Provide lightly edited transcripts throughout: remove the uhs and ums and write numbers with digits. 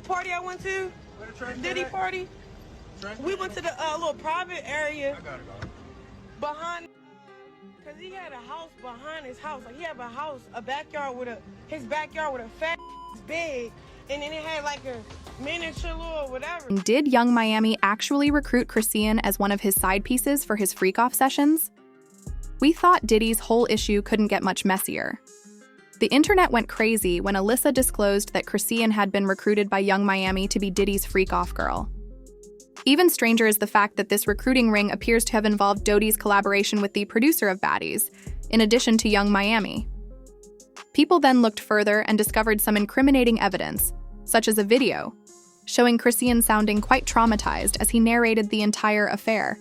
party I went to, Diddy party. We went to the little private area behind, cause he had a house behind his house. Like he had a backyard with a fat bed, and then it had like a miniature little whatever. Did Yung Miami actually recruit Chrisean as one of his side pieces for his freak-off sessions? We thought Diddy's whole issue couldn't get much messier. The internet went crazy when Alyssa disclosed that Chrisean had been recruited by Yung Miami to be Diddy's freak-off girl. Even stranger is the fact that this recruiting ring appears to have involved Dodie's collaboration with the producer of Baddies, in addition to Yung Miami. People then looked further and discovered some incriminating evidence, such as a video, showing Chrisean sounding quite traumatized as he narrated the entire affair,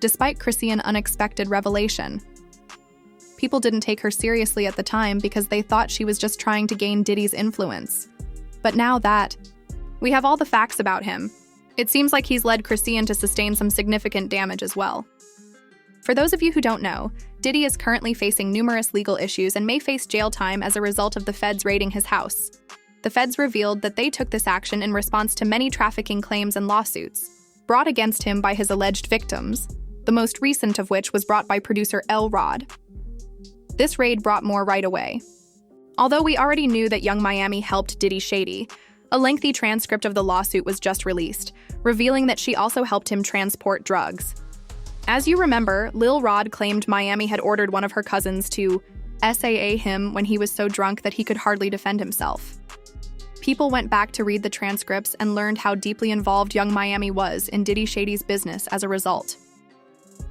despite Chrisean's unexpected revelation. People didn't take her seriously at the time because they thought she was just trying to gain Diddy's influence. But now that we have all the facts about him, it seems like he's led Chrisean to sustain some significant damage as well. For those of you who don't know, Diddy is currently facing numerous legal issues and may face jail time as a result of the feds raiding his house. The feds revealed that they took this action in response to many trafficking claims and lawsuits brought against him by his alleged victims, the most recent of which was brought by producer L. Rod. This raid brought more right away. Although we already knew that Yung Miami helped Diddy shady, a lengthy transcript of the lawsuit was just released, revealing that she also helped him transport drugs. As you remember, Lil Rod claimed Miami had ordered one of her cousins to SAA him when he was so drunk that he could hardly defend himself. People went back to read the transcripts and learned how deeply involved Yung Miami was in Diddy Shady's business as a result.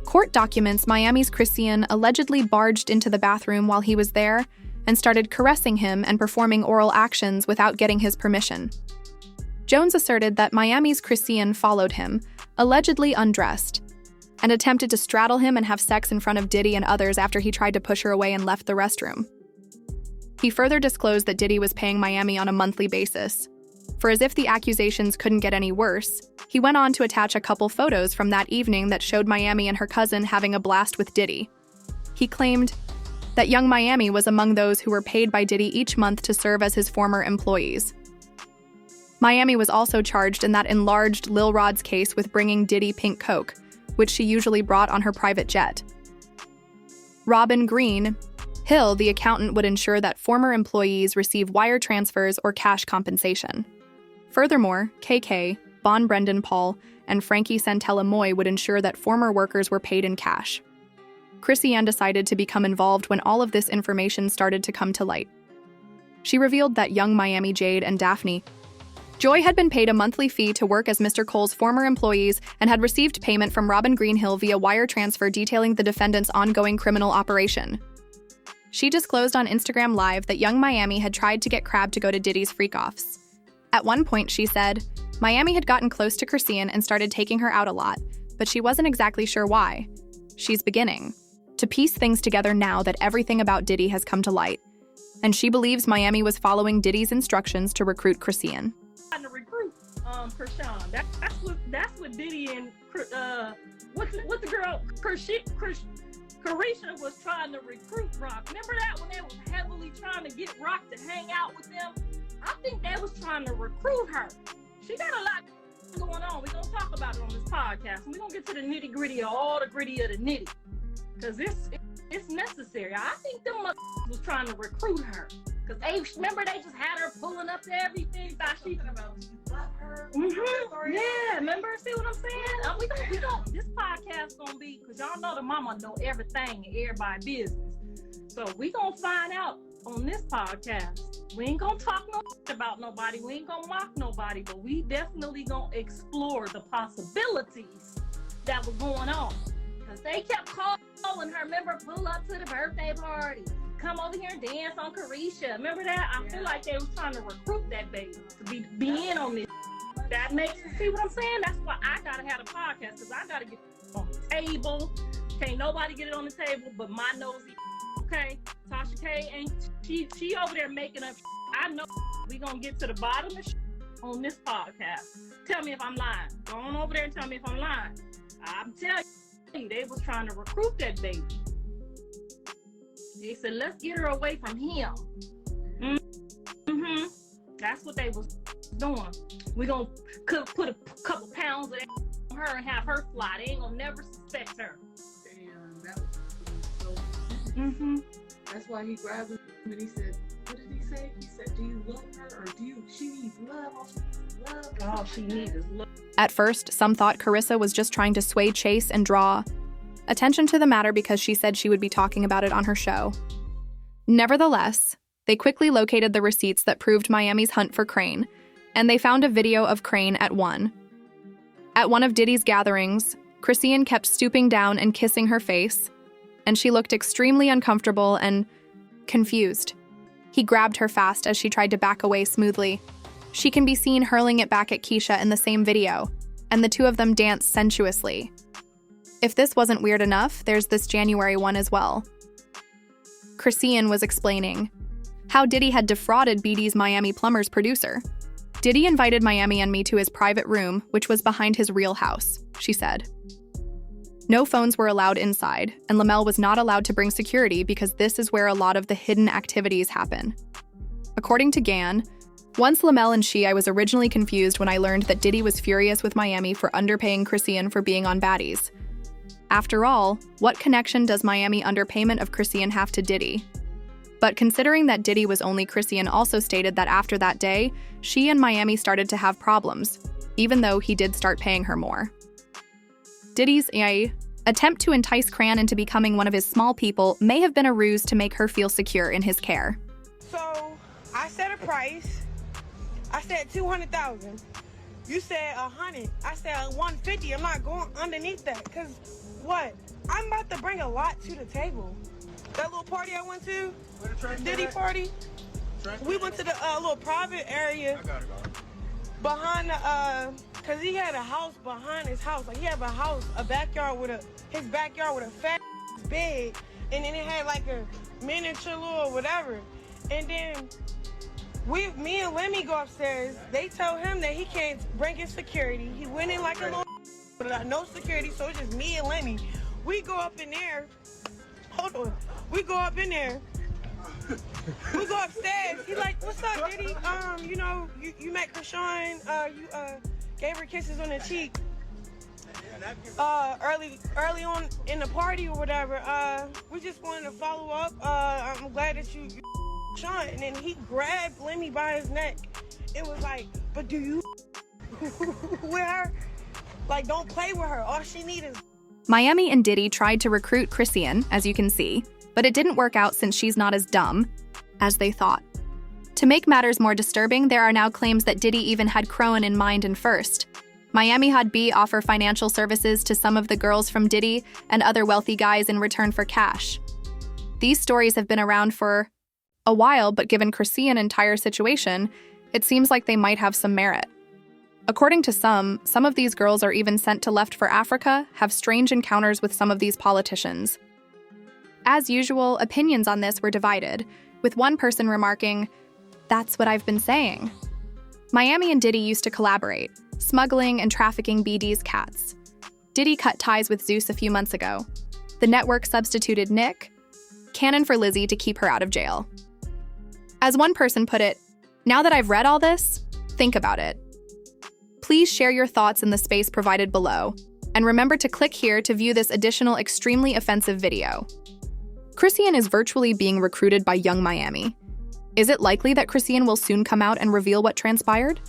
Court documents Miami's Chrisean allegedly barged into the bathroom while he was there and started caressing him and performing oral actions without getting his permission. Jones asserted that Miami's Chrisean followed him, allegedly undressed, and attempted to straddle him and have sex in front of Diddy and others after he tried to push her away and left the restroom. He further disclosed that Diddy was paying Miami on a monthly basis. For as if the accusations couldn't get any worse, he went on to attach a couple photos from that evening that showed Miami and her cousin having a blast with Diddy. He claimed that Yung Miami was among those who were paid by Diddy each month to serve as his former employees. Miami was also charged in that enlarged Lil Rod's case with bringing Diddy pink coke, which she usually brought on her private jet. Robin Green Hill, the accountant, would ensure that former employees receive wire transfers or cash compensation. Furthermore, KK, Bon Brendan Paul, and Frankie Santella Moy would ensure that former workers were paid in cash. Chrisean decided to become involved when all of this information started to come to light. She revealed that Yung Miami, Jade, and Daphne Joy had been paid a monthly fee to work as Mr. Cole's former employees and had received payment from Robin Greenhill via wire transfer detailing the defendant's ongoing criminal operation. She disclosed on Instagram Live that Yung Miami had tried to get Crab to go to Diddy's freak-offs. At one point, she said, Miami had gotten close to Chrisean and started taking her out a lot, but she wasn't exactly sure why. She's beginning to piece things together now that everything about Diddy has come to light, and she believes Miami was following Diddy's instructions to recruit Chrisean. Trying to recruit Chrisean. That's what Diddy and what's the girl Carisha was trying to recruit Rock. Remember that when they was heavily trying to get Rock to hang out with them? I think they was trying to recruit her. She got a lot going on. We're gonna talk about it on this podcast. We're gonna get to the nitty gritty of all the gritty of the nitty. Cause it's necessary. I think them was trying to recruit her. Cause they just had her pulling up to everything. Thought she about her. Yeah, remember? See what I'm saying? We don't. This podcast gonna be, cause y'all know the mama know everything and everybody's business. So we gonna find out on this podcast. We ain't gonna talk no about nobody. We ain't gonna mock nobody, but we definitely gonna explore the possibilities that were going on. Cause they kept calling her. Remember, pull up to the birthday party. Come over here and dance on Carisha. Remember that? I feel like they was trying to recruit that baby to be in on this. That makes you see what I'm saying? That's why I gotta have a podcast, because I gotta get it on the table. Can't nobody get it on the table but my nosy. Okay? Tasha K ain't she over there making up. I know we gonna get to the bottom of on this podcast. Tell me if I'm lying. Go on over there and tell me if I'm lying. I'm telling you, they was trying to recruit that baby. They said, let's get her away from him. That's what they was doing. We gonna put a couple pounds of that on her and have her fly. They ain't gonna never suspect her. Damn, that was so. That's why he grabbed him and he said, "What did he say?" He said, "Do you love her, or she needs love? All she needs is love. All she needs is love." At first, some thought Carissa was just trying to sway Chase and draw attention to the matter because she said she would be talking about it on her show. Nevertheless, they quickly located the receipts that proved Miami's hunt for Crane, and they found a video of Crane at one. At one of Diddy's gatherings, Chrisean kept stooping down and kissing her face, and she looked extremely uncomfortable and confused. He grabbed her fast as she tried to back away smoothly. She can be seen hurling it back at Keisha in the same video, and the two of them dance sensuously. If this wasn't weird enough, there's this January one as well. Chrisean was explaining how Diddy had defrauded BD's Miami Plumber's producer. Diddy invited Miami and me to his private room, which was behind his real house, she said. No phones were allowed inside, and Lamel was not allowed to bring security because this is where a lot of the hidden activities happen. According to Gan, once Lamel and I was originally confused when I learned that Diddy was furious with Miami for underpaying Chrisean for being on Baddies. After all, what connection does Miami underpayment of Chrisean have to Diddy? But considering that Diddy was only Chrisean also stated that after that day, she and Miami started to have problems, even though he did start paying her more. Diddy's attempt to entice Cran into becoming one of his small people may have been a ruse to make her feel secure in his care. So, I set a price. I said 200,000. You said 100. I said 150. I'm not going underneath that, because what? I'm about to bring a lot to the table. That little party I went to, Diddy party, we went to the little private area behind the, cause he had a house behind his house. Like he had a backyard with his backyard with a fat bed, and then it had like a miniature little whatever. And then me and Lemmy go upstairs. They tell him that he can't bring his security. He went in like a little, but no security, so it's just me and Lemmy. We go up in there. Hold on. We go up in there. We go upstairs. He like, "What's up, Diddy? You met Chrisean. You gave her kisses on the cheek. Early on in the party or whatever. We just wanted to follow up. I'm glad that you Sean." And then he grabbed Lemmy by his neck. It was like, "But do you with her? Like, don't play with her. All she needs is." Miami and Diddy tried to recruit Chrisean, as you can see, but it didn't work out since she's not as dumb as they thought. To make matters more disturbing, there are now claims that Diddy even had Crowan in mind and first. Miami had B offer financial services to some of the girls from Diddy and other wealthy guys in return for cash. These stories have been around for a while, but given Chrisean's entire situation, it seems like they might have some merit. According to some of these girls are even sent to left for Africa, have strange encounters with some of these politicians. As usual, opinions on this were divided, with one person remarking, "That's what I've been saying." Miami and Diddy used to collaborate, smuggling and trafficking BD's cats. Diddy cut ties with Zeus a few months ago. The network substituted Nick Cannon for Lizzie to keep her out of jail. As one person put it, "Now that I've read all this, think about it." Please share your thoughts in the space provided below, and remember to click here to view this additional extremely offensive video. Chrisean is virtually being recruited by Yung Miami. Is it likely that Chrisean will soon come out and reveal what transpired?